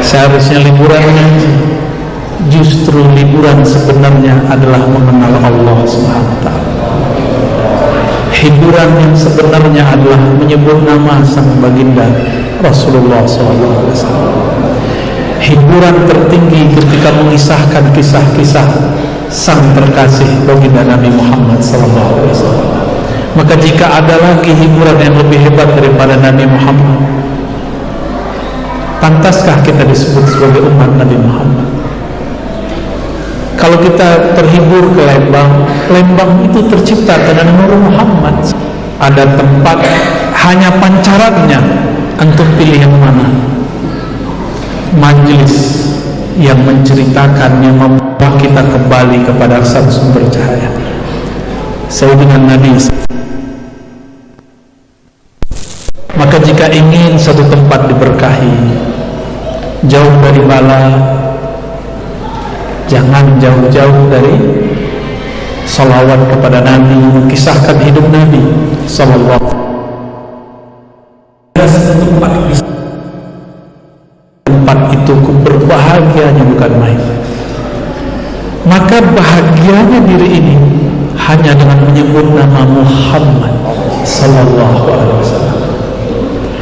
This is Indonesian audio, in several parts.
Seharusnya liburan ngaji, justru liburan sebenarnya adalah mengenal Allah Subhanahu wa ta'ala. Hiburan yang sebenarnya adalah menyebut nama sang baginda Rasulullah SAW. Hiburan tertinggi ketika mengisahkan kisah-kisah sang terkasih baginda Nabi Muhammad SAW. Maka jika ada lagi hiburan yang lebih hebat daripada Nabi Muhammad, pantaskah kita disebut sebagai umat Nabi Muhammad? Kalau kita terhibur ke Lembang, Lembang itu tercipta dengan Nur Muhammad. Ada tempat hanya pancarannya, antum pilih yang mana? Majelis yang menceritakan, yang membawa kita kembali kepada sang sumber cahaya, Sayyidina Nabi. Maka jika ingin satu tempat diberkahi, jauh dari bala, jangan jauh-jauh dari salawat kepada Nabi, mengisahkan hidup Nabi sallallahu alaihi wasallam. Tempat itu berbahagianya bukan main. Maka bahagianya diri ini hanya dengan menyebut nama Muhammad sallallahu alaihi wasallam.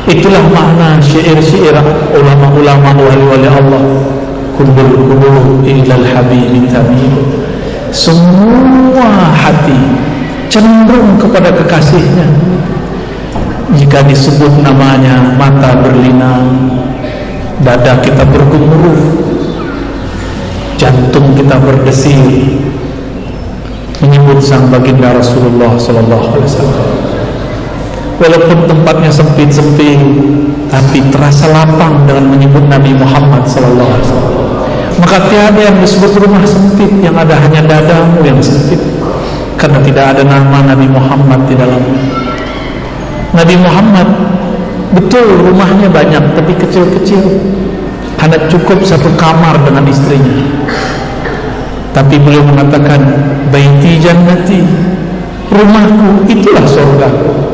Itulah makna syair-syair ulama-ulama wali-wali Allah. Kullul qulub ilal habibi tamil. Semua hati cenderung kepada kekasihnya. Jika disebut namanya, mata berlinang, dada kita bergemuruh, jantung kita berdesir menyebut sang baginda Rasulullah sallallahu alaihi wasallam. Walaupun tempatnya sempit-sempit, tapi terasa lapang dengan menyebut Nabi Muhammad sallallahu alaihi wasallam. Maka tiada yang disebut rumah sempit, yang ada hanya dadamu yang sempit, karena tidak ada nama Nabi Muhammad di dalamnya. Nabi Muhammad betul rumahnya banyak, tapi kecil-kecil, hanya cukup satu kamar dengan istrinya. Tapi beliau mengatakan, baiti jannati, rumahku itulah surgaku.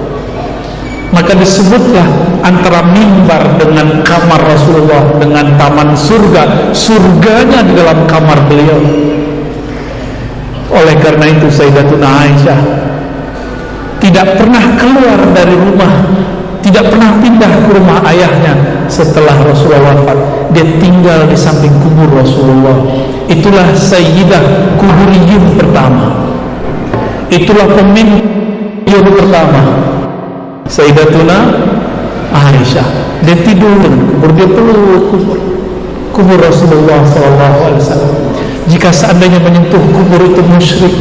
Maka disebutlah antara mimbar dengan kamar Rasulullah dengan taman surga, surganya di dalam kamar beliau. Oleh karena itu Sayyidatuna Aisyah tidak pernah keluar dari rumah, tidak pernah pindah ke rumah ayahnya setelah Rasulullah wafat. Dia tinggal di samping kubur Rasulullah. Itulah Sayyidah Kuburiyun pertama, itulah pemimpin pertama, Sayyidatuna Aisyah. Dia tidur kubur, dia peluk kubur Rasulullah SAW. Jika seandainya menyentuh kubur itu musyrik,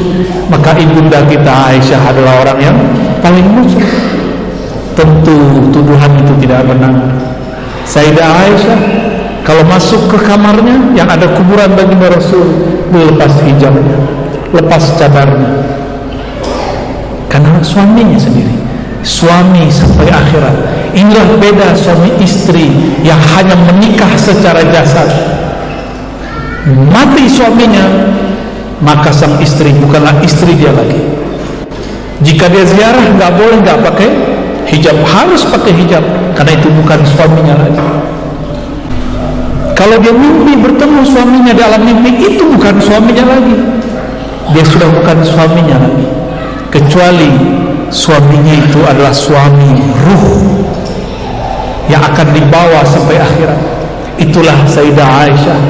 maka ibunda kita Aisyah adalah orang yang paling musyrik. Tentu tuduhan itu tidak benar. Sayyidah Aisyah kalau masuk ke kamarnya yang ada kuburan baginda Rasul, dia lepas hijabnya, lepas cadarnya, karena suaminya sendiri, suami sampai akhirat. Inilah beda suami istri yang hanya menikah secara jasad. Mati suaminya, maka sang istri bukanlah istri dia lagi. Jika dia ziarah, nggak boleh nggak pakai hijab, harus pakai hijab, karena itu bukan suaminya lagi. Kalau dia mimpi bertemu suaminya dalam mimpi, itu bukan suaminya lagi, dia sudah bukan suaminya lagi, kecuali suaminya itu adalah suami ruh yang akan dibawa sampai akhirat. Itulah Sayyidah Aisyah.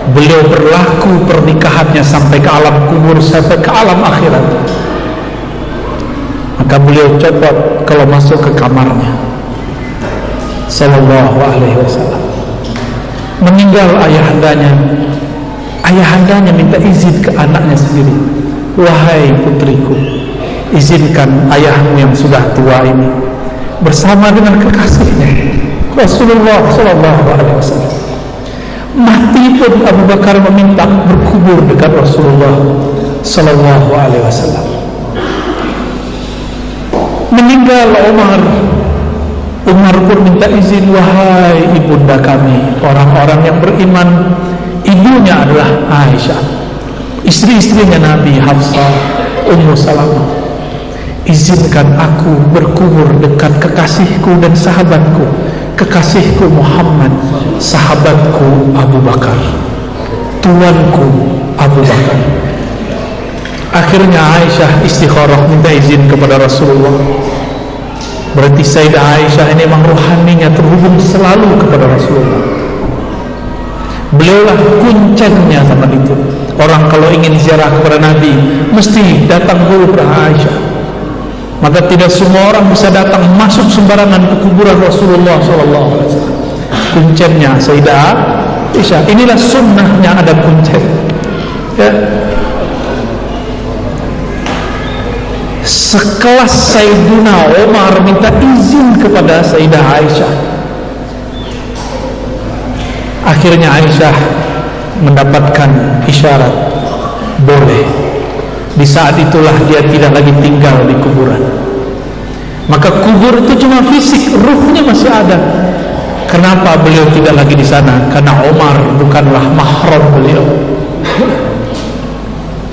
Beliau berlaku pernikahannya sampai ke alam kubur, sampai ke alam akhirat. Maka beliau copot kalau masuk ke kamarnya sallallahu alaihi wasallam. Meninggal ayahandanya, ayahandanya minta izin ke anaknya sendiri, wahai putriku, izinkan ayahmu yang sudah tua ini bersama dengan kekasihnya Rasulullah sallallahu alaihi wasallam. Mati pun Abu Bakar meminta berkubur dekat Rasulullah sallallahu alaihi wasallam. Meninggal Umar pun minta izin, wahai ibunda kami, orang-orang yang beriman. Ibunya adalah Aisyah, istri-istrinya Nabi, Hafsah, Ummu Salamah. Izinkan aku berkubur dekat kekasihku dan sahabatku, kekasihku Muhammad, sahabatku Abu Bakar, tuanku Abu Bakar. Akhirnya Aisyah istikharah minta izin kepada Rasulullah. Berarti Sayyidah Aisyah ini memang rohaninya terhubung selalu kepada Rasulullah. Beliaulah kuncirnya zaman itu. Orang kalau ingin ziarah kepada Nabi mesti datang dulu ke Aisyah. Maka tidak semua orang bisa datang masuk sembarangan ke kuburan Rasulullah SAW. Kuncirnya Sayyidah Aisyah. Inilah sunnahnya ada kuncir. Ya. Sekelas Sayyidina Umar minta izin kepada Sayyidah Aisyah. Akhirnya Aisyah mendapatkan isyarat boleh. Di saat itulah dia tidak lagi tinggal di kuburan. Maka kubur itu cuma fisik, ruhnya masih ada. Kenapa beliau tidak lagi di sana? Karena Umar bukanlah mahram beliau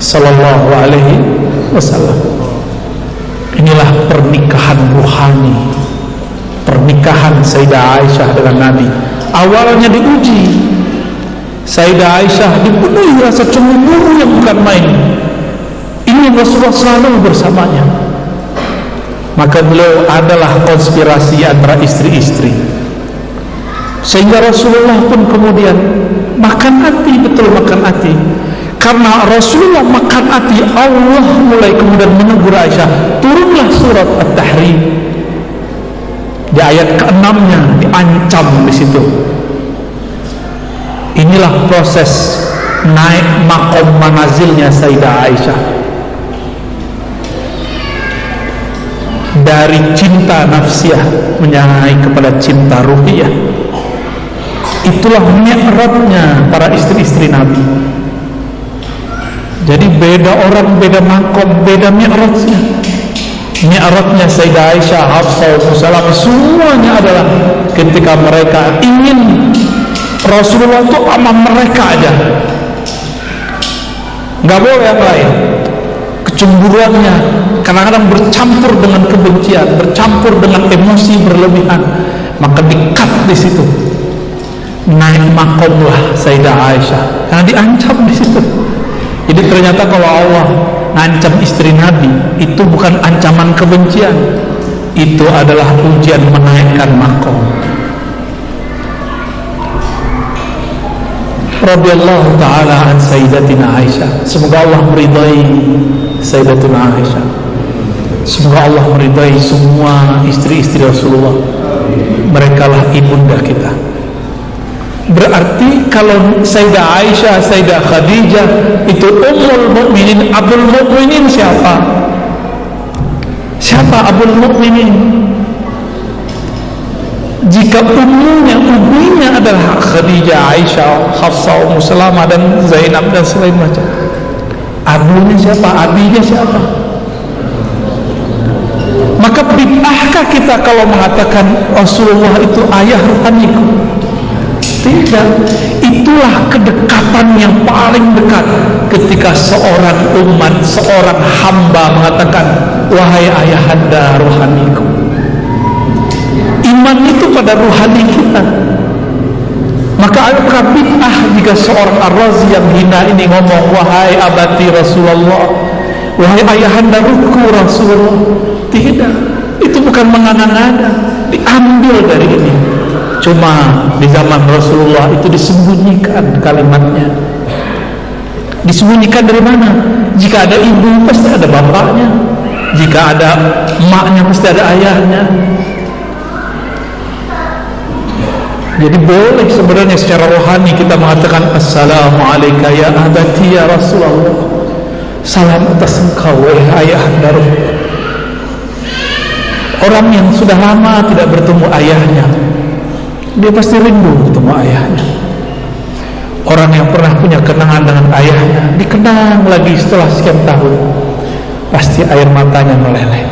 sallallahu alaihi wasallam. Inilah pernikahan ruhani, pernikahan Sayyidah Aisyah dengan Nabi. Awalnya diuji, Sayyidah Aisyah dipenuhi rasa cemburu yang bukan main. Ini Rasulullah selalu bersamanya. Maka beliau adalah konspirasi antara istri-istri, sehingga Rasulullah pun kemudian makan hati, betul makan hati. Karena Rasulullah makan hati, Allah mulai kemudian menegur Aisyah. Turunlah surat At-Tahrim. Di ayat ke-6-nya diancam di situ. Inilah proses naik makom manazilnya Sayyidah Aisyah. Dari cinta nafsiyah menyai kepada cinta ruhiyah. Itulah mi'rajnya para istri-istri Nabi. Jadi beda orang, beda makom, beda mi'rajnya. Mi'rajnya Sayyidah Aisyah, Hafsah, Salam, semuanya adalah ketika mereka ingin Rasulullah itu sama mereka aja, nggak boleh yang lain. Kecemburuannya kadang-kadang bercampur dengan kebencian, bercampur dengan emosi berlebihan, maka di-cut di situ. Naik makomlah Sayyidah Aisyah karena diancam di situ. Jadi ternyata kalau Allah ngancam istri Nabi, itu bukan ancaman kebencian, itu adalah ujian menaikkan makom. Radhiyallahu ta'ala an Sayyidatina Aisyah. Semoga Allah meridai Sayyidatina Aisyah. Semoga Allah meridai semua istri-istri Rasulullah. Merekalah ibunda kita. Berarti kalau Sayyidah Aisyah, Sayyidah Khadijah itu Ummul Mukminin, Abul Mukminin siapa? Siapa Abul Mukminin? Jika umumnya adalah Khadijah, Aisyah, Hafsah, Ummu Salamah dan Zainab dan selain macam. Abunya siapa? Abinya siapa? Maka bid'ahkah kita kalau mengatakan Rasulullah itu ayah ruhaniku? Tidak. Itulah kedekatan yang paling dekat ketika seorang umat, seorang hamba mengatakan wahai ayahanda rohaniku. Iman itu pada rohani kita. Maka apakah bid'ah jika seorang Ar-Razi yang hina ini ngomong wahai abati Rasulullah, wahai ayahanda ruhku Rasulullah? Tidak. Itu bukan mengada-ngada, diambil dari ini. Cuma di zaman Rasulullah itu disembunyikan kalimatnya. Disembunyikan dari mana? Jika ada ibu pasti ada bapaknya, jika ada emaknya pasti ada ayahnya. Jadi boleh sebenarnya secara rohani kita mengatakan Assalamualaikum ya abati ya Rasulullah, salam atas engkau wahai ayahanda ruhku. Orang yang sudah lama tidak bertemu ayahnya, dia pasti rindu ketemu ayahnya. Orang yang pernah punya kenangan dengan ayahnya, dikenang lagi setelah sekian tahun, pasti air matanya meleleh.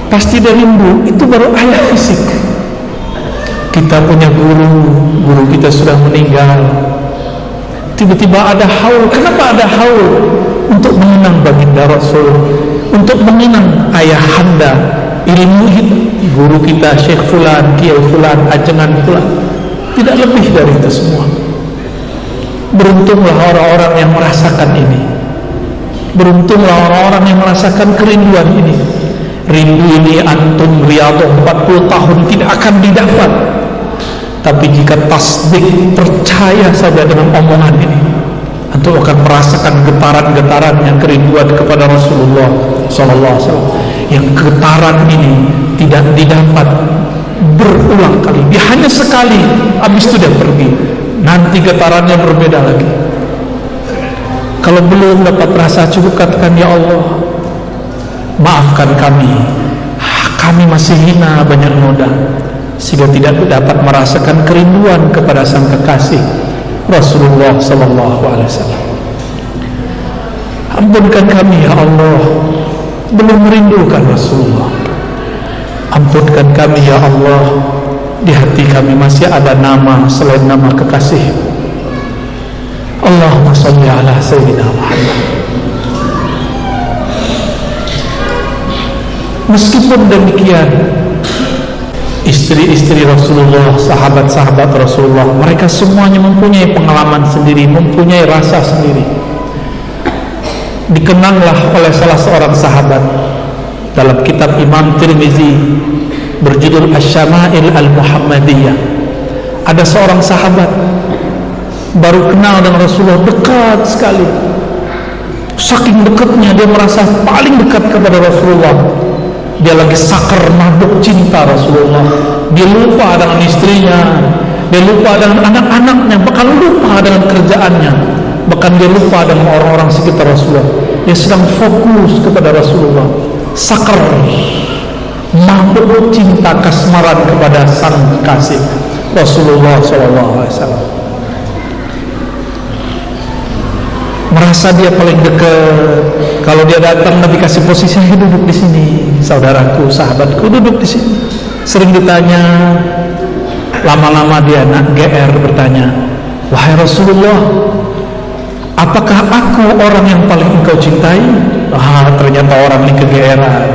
Pasti dia rindu. Itu baru ayah fisik. Kita punya guru kita sudah meninggal, tiba-tiba ada haul. Kenapa ada haul? Untuk mengenang baginda Rasul, untuk mengenang ayahanda ilmu itu, guru kita Syekh Fulan, Kiai Fulan, ajengan Fulan. tidak lebih dari itu semua. Beruntunglah orang-orang yang merasakan ini. Beruntunglah orang-orang yang merasakan kerinduan ini. Rindu ini antum riyadhah 40 tahun tidak akan didapat. Tapi jika tasdik, percaya saja dengan omongan ini, antum akan merasakan getaran-getaran yang kerinduan kepada Rasulullah SAW. Yang getaran ini tidak didapat berulang kali, dia hanya sekali, habis itu dia pergi. Nanti getarannya berbeda lagi. Kalau belum dapat rasa cukup, katakan, ya Allah, maafkan kami masih hina, banyak noda, sehingga tidak dapat merasakan kerinduan kepada sang kekasih Rasulullah SAW. Ampunkan kami ya Allah, belum merindukan Rasulullah. Ampunkan kami ya Allah, di hati kami masih ada nama selain nama kekasih. Allahumma sholli ala sayyidina Muhammad. Meskipun demikian, istri-istri Rasulullah, sahabat-sahabat Rasulullah, mereka semuanya mempunyai pengalaman sendiri, mempunyai rasa sendiri. Dikenanglah oleh salah seorang sahabat dalam kitab Imam Tirmizi berjudul Asy-Syama'il Al-Muhammadiyah. Ada seorang sahabat baru kenal dengan Rasulullah, dekat sekali. Saking dekatnya dia merasa paling dekat kepada Rasulullah. Dia lagi sakar mabuk cinta Rasulullah. Dia lupa dengan istrinya, dia lupa dengan anak-anaknya, bahkan lupa dengan kerjaannya, bahkan dia lupa dengan orang-orang sekitar Rasulullah. Dia sedang fokus kepada Rasulullah, sakar mabuk cinta kasmaran kepada sang kekasih Rasulullah SAW. Merasa dia paling dekat. Kalau dia datang, Nabi kasih posisi, duduk di sini, saudaraku, sahabatku, duduk di sini. Sering ditanya, lama-lama dia nak GR bertanya, wahai Rasulullah, apakah aku orang yang paling engkau cintai? Ternyata orang ini kegeeran.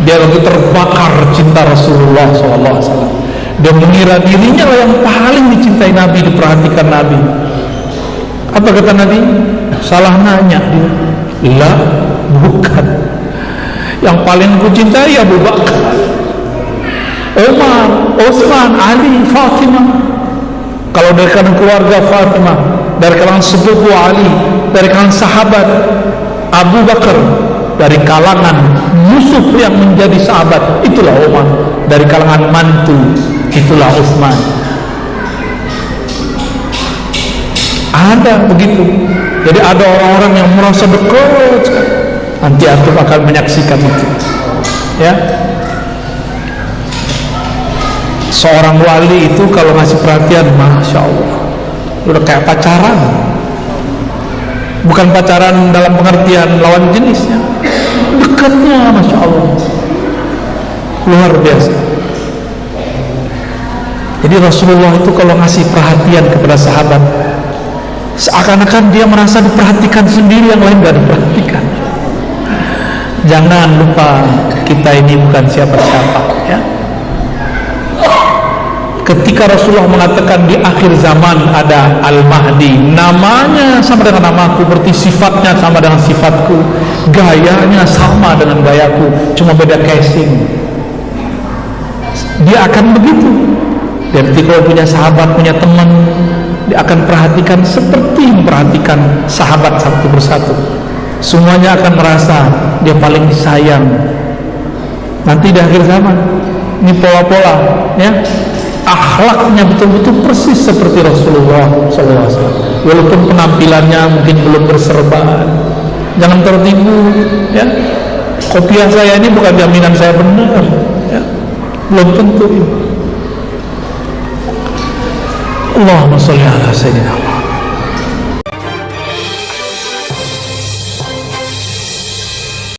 Dia lagi terbakar cinta Rasulullah SAW. Dia mengira dirinya lah yang paling dicintai Nabi, diperhatikan Nabi. Apa kata Nabi? Salah nanya dia. Lah, bukan. Yang paling ku cintai Abu Bakar, Umar, Utsman, Ali, Fatimah. Kalau dari kalangan keluarga Fatimah, dari kalangan sepupu Ali, dari kalangan sahabat Abu Bakar, dari kalangan musuh yang menjadi sahabat, itulah Umar. Dari kalangan mantu, itulah Utsman. Ada begitu. Jadi ada orang-orang yang merasa dekat sekali. Nanti antum akan menyaksikan itu, ya. Seorang wali itu kalau ngasih perhatian, masya Allah, udah kayak pacaran. Bukan pacaran dalam pengertian lawan jenisnya, dekatnya, masya Allah, luar biasa. Jadi Rasulullah itu kalau ngasih perhatian kepada sahabat, seakan-akan dia merasa diperhatikan sendiri, yang lain gak diperhatikan. Jangan lupa, kita ini bukan siapa-siapa, ya. Ketika Rasulullah mengatakan di akhir zaman ada Al-Mahdi, namanya sama dengan namaku, berarti sifatnya sama dengan sifatku, gayanya sama dengan gayaku, cuma beda casing. Dia akan begitu. Dan kalau punya sahabat, punya teman, dia akan perhatikan seperti memperhatikan sahabat satu persatu. Semuanya akan merasa dia paling disayang. Nanti di akhir zaman, ini pola-pola, ya, akhlaknya betul-betul persis seperti Rasulullah SAW. Walaupun penampilannya mungkin belum berserban, jangan tertipu, ya. Kopiah saya ini bukan jaminan saya benar, ya. Belum tentu ini. Allahumma sholli ala sayyidina